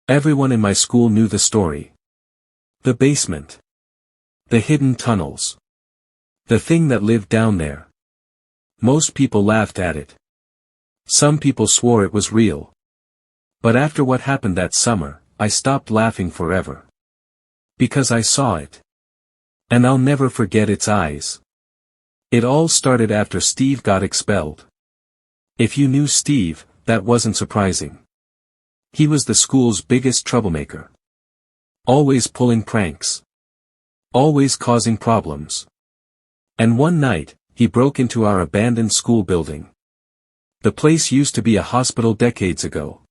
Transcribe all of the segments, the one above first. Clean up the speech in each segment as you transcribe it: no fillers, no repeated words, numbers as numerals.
Everyone in my school knew the story. The basement. The hidden tunnels. The thing that lived down there. Most people laughed at it. Some people swore it was real. But after what happened that summer, I stopped laughing forever. Because I saw it. And I'll never forget its eyes. It all started after Steve got expelled. If you knew Steve, that wasn't surprising. He was the school's biggest troublemaker. Always pulling pranks. Always causing problems. And one night, he broke into our abandoned school building. The place used to be a hospital decades ago.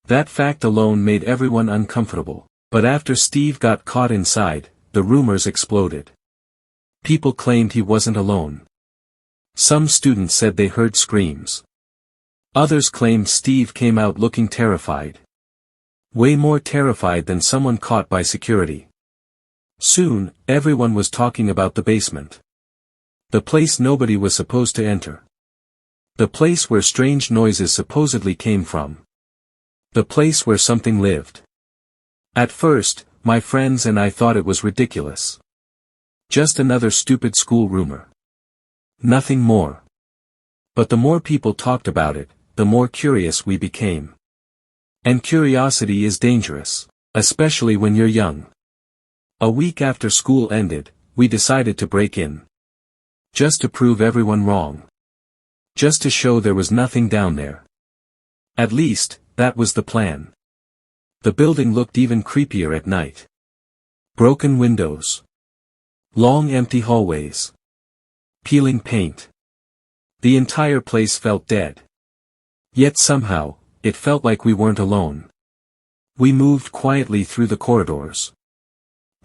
That fact alone made everyone uncomfortable, but after Steve got caught inside, the rumors exploded. People claimed he wasn't alone. Some students said they heard screams. Others claimed Steve came out looking terrified. Way more terrified than someone caught by security. Soon, everyone was talking about the basement. The place nobody was supposed to enter. The place where strange noises supposedly came from. The place where something lived. At first, my friends and I thought it was ridiculous. Just another stupid school rumor. Nothing more. But the more people talked about it, the more curious we became. And curiosity is dangerous, especially when you're young. A week after school ended, we decided to break in. Just to prove everyone wrong. Just to show there was nothing down there. At least, that was the plan. The building looked even creepier at night. Broken windows. Long empty hallways. Peeling paint. The entire place felt dead. Yet somehow, it felt like we weren't alone. We moved quietly through the corridors.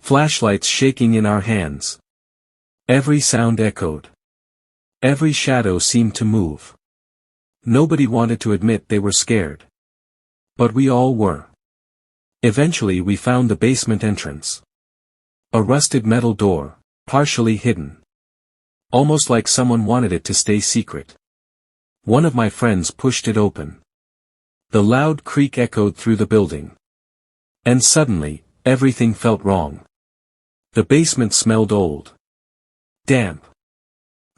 Flashlights shaking in our hands. Every sound echoed. Every shadow seemed to move. Nobody wanted to admit they were scared. But we all were. Eventually we found the basement entrance. A rusted metal door, partially hidden. Almost like someone wanted it to stay secret. One of my friends pushed it open. The loud creak echoed through the building. And suddenly, everything felt wrong. The basement smelled old. Damp.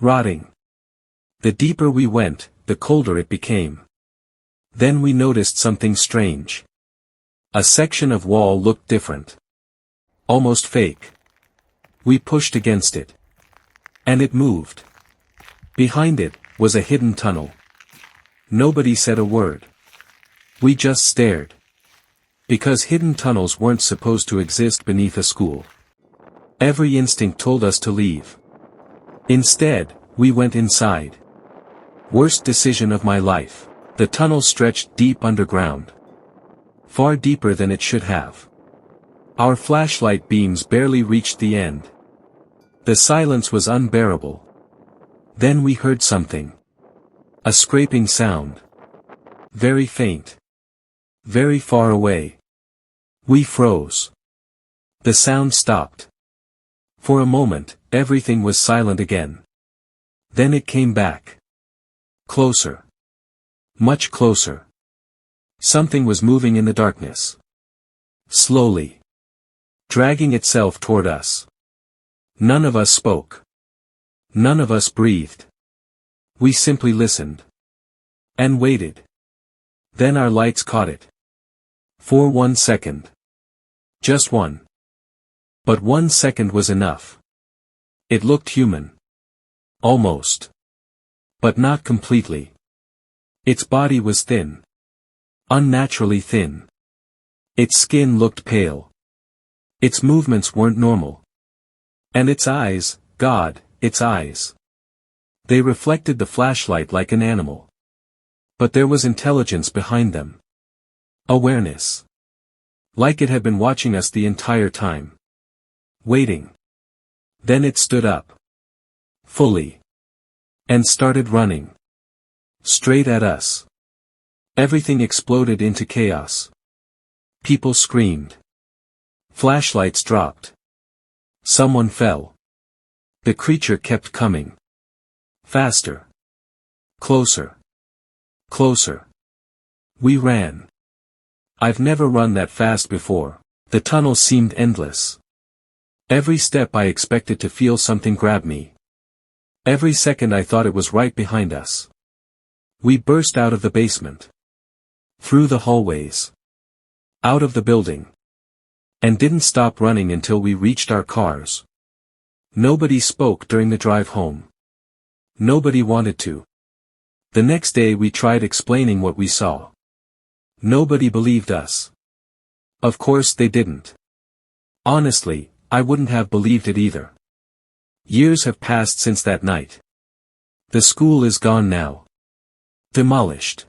Rotting. The deeper we went, the colder it became. Then we noticed something strange. A section of wall looked different. Almost fake. We pushed against it. And it moved. Behind it was a hidden tunnel. Nobody said a word. We just stared. Because hidden tunnels weren't supposed to exist beneath a school. Every instinct told us to leave. Instead, we went inside. Worst decision of my life. The tunnel stretched deep underground. Far deeper than it should have. Our flashlight beams barely reached the end. The silence was unbearable. Then we heard something. A scraping sound. Very faint. Very far away. We froze. The sound stopped. For a moment, everything was silent again. Then it came back. Closer. Much closer. Something was moving in the darkness. Slowly. Dragging itself toward us. None of us spoke. None of us breathed. We simply listened. And waited. Then our lights caught it. For 1 second. Just one. But 1 second was enough. It looked human. Almost. But not completely. Its body was thin. Unnaturally thin. Its skin looked pale. Its movements weren't normal. And its eyes, God, its eyes. They reflected the flashlight like an animal. But there was intelligence behind them. Awareness. Like it had been watching us the entire time. Waiting. Then it stood up. Fully. And started running. Straight at us. Everything exploded into chaos. People screamed. Flashlights dropped. Someone fell. The creature kept coming. Faster. Closer. Closer. We ran. I've never run that fast before. The tunnel seemed endless. Every step I expected to feel something grab me. Every second I thought it was right behind us. We burst out of the basement. Through the hallways. Out of the building. And didn't stop running until we reached our cars. Nobody spoke during the drive home. Nobody wanted to. The next day we tried explaining what we saw. Nobody believed us. Of course they didn't. Honestly, I wouldn't have believed it either. Years have passed since that night. The school is gone now. Demolished.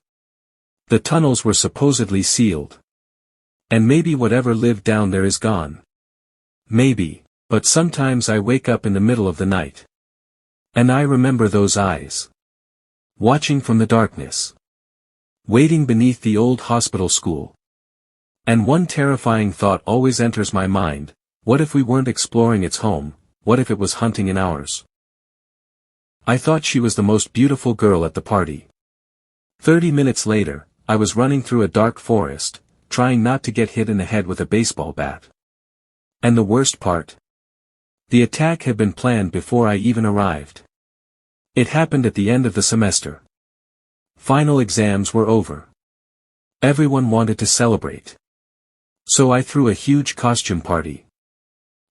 The tunnels were supposedly sealed. And maybe whatever lived down there is gone. Maybe, but sometimes I wake up in the middle of the night. And I remember those eyes. Watching from the darkness. Waiting beneath the old hospital school. And one terrifying thought always enters my mind: what if we weren't exploring its home, what if it was hunting in ours? I thought she was the most beautiful girl at the party. 30 minutes later, I was running through a dark forest, trying not to get hit in the head with a baseball bat. And the worst part? The attack had been planned before I even arrived. It happened at the end of the semester. Final exams were over. Everyone wanted to celebrate. So I threw a huge costume party.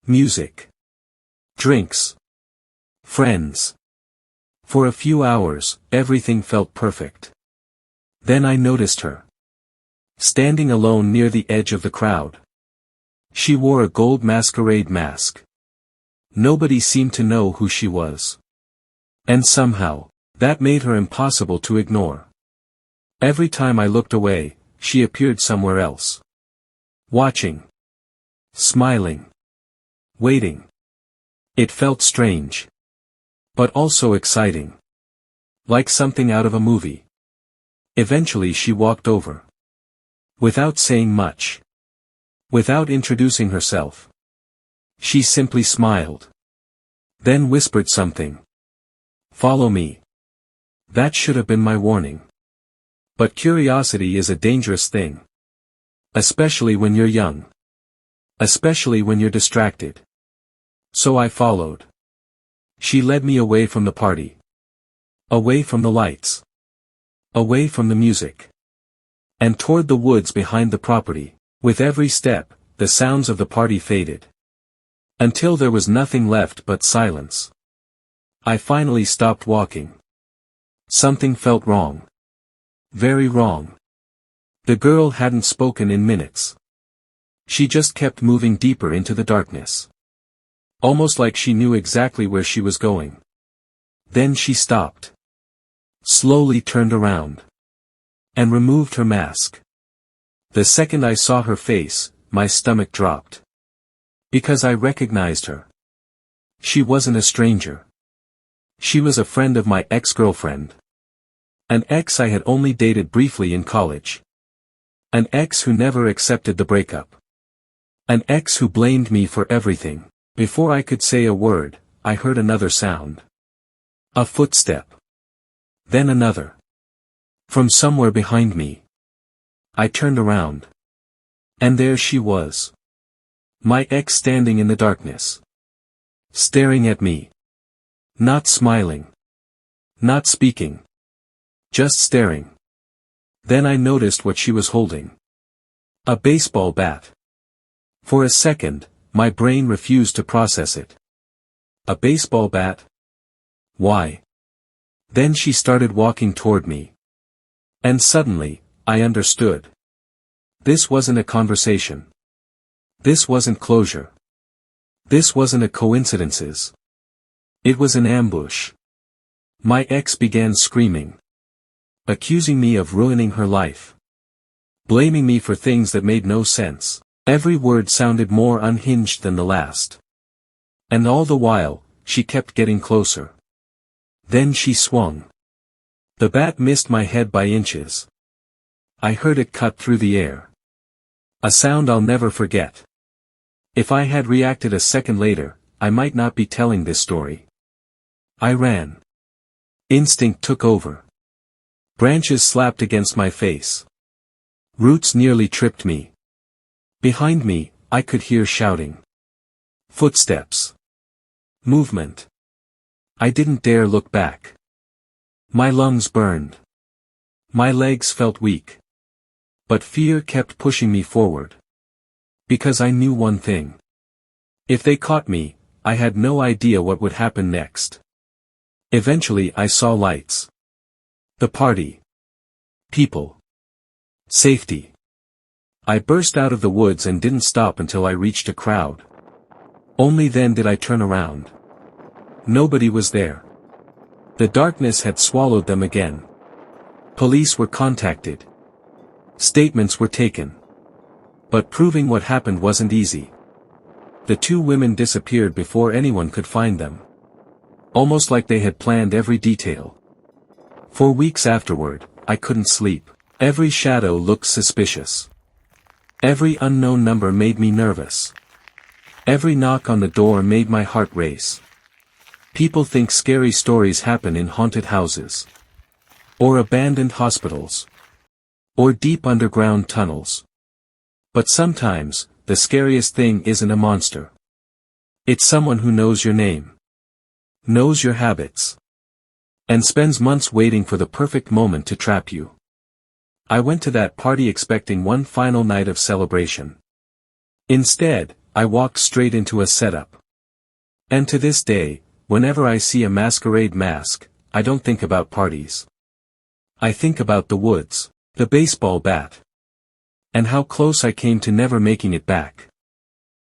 Music. Drinks. Friends. For a few hours, everything felt perfect. Then I noticed her. Standing alone near the edge of the crowd. She wore a gold masquerade mask. Nobody seemed to know who she was. And somehow, that made her impossible to ignore. Every time I looked away, she appeared somewhere else. Watching. Smiling. Waiting. It felt strange. But also exciting. Like something out of a movie. Eventually she walked over. Without saying much. Without introducing herself. She simply smiled. Then whispered something. "Follow me." That should have been my warning. But curiosity is a dangerous thing. Especially when you're young. Especially when you're distracted. So I followed. She led me away from the party. Away from the lights. Away from the music. And toward the woods behind the property. With every step, the sounds of the party faded. Until there was nothing left but silence. I finally stopped walking. Something felt wrong. Very wrong. The girl hadn't spoken in minutes. She just kept moving deeper into the darkness. Almost like she knew exactly where she was going. Then she stopped. Slowly turned around. And removed her mask. The second I saw her face, my stomach dropped. Because I recognized her. She wasn't a stranger. She was a friend of my ex-girlfriend. An ex I had only dated briefly in college. An ex who never accepted the breakup. An ex who blamed me for everything. Before I could say a word, I heard another sound. A footstep. Then another. From somewhere behind me. I turned around. And there she was. My ex standing in the darkness. Staring at me. Not smiling. Not speaking. Just staring. Then I noticed what she was holding. A baseball bat. For a second, my brain refused to process it. A baseball bat? Why? Then she started walking toward me. And suddenly, I understood. This wasn't a conversation. This wasn't closure. This wasn't a coincidences. It was an ambush. My ex began screaming. Accusing me of ruining her life. Blaming me for things that made no sense. Every word sounded more unhinged than the last. And all the while, she kept getting closer. Then she swung. The bat missed my head by inches. I heard it cut through the air. A sound I'll never forget. If I had reacted a second later, I might not be telling this story. I ran. Instinct took over. Branches slapped against my face. Roots nearly tripped me. Behind me, I could hear shouting. Footsteps. Movement. I didn't dare look back. My lungs burned. My legs felt weak. But fear kept pushing me forward. Because I knew one thing. If they caught me, I had no idea what would happen next. Eventually I saw lights. The party. People. Safety. I burst out of the woods and didn't stop until I reached a crowd. Only then did I turn around. Nobody was there. The darkness had swallowed them again. Police were contacted. Statements were taken. But proving what happened wasn't easy. The two women disappeared before anyone could find them. Almost like they had planned every detail. For weeks afterward, I couldn't sleep. Every shadow looked suspicious. Every unknown number made me nervous. Every knock on the door made my heart race. People think scary stories happen in haunted houses. Or abandoned hospitals. Or deep underground tunnels. But sometimes, the scariest thing isn't a monster. It's someone who knows your name. Knows your habits. And spends months waiting for the perfect moment to trap you. I went to that party expecting one final night of celebration. Instead, I walked straight into a setup. And to this day, whenever I see a masquerade mask, I don't think about parties. I think about the woods, the baseball bat. And how close I came to never making it back.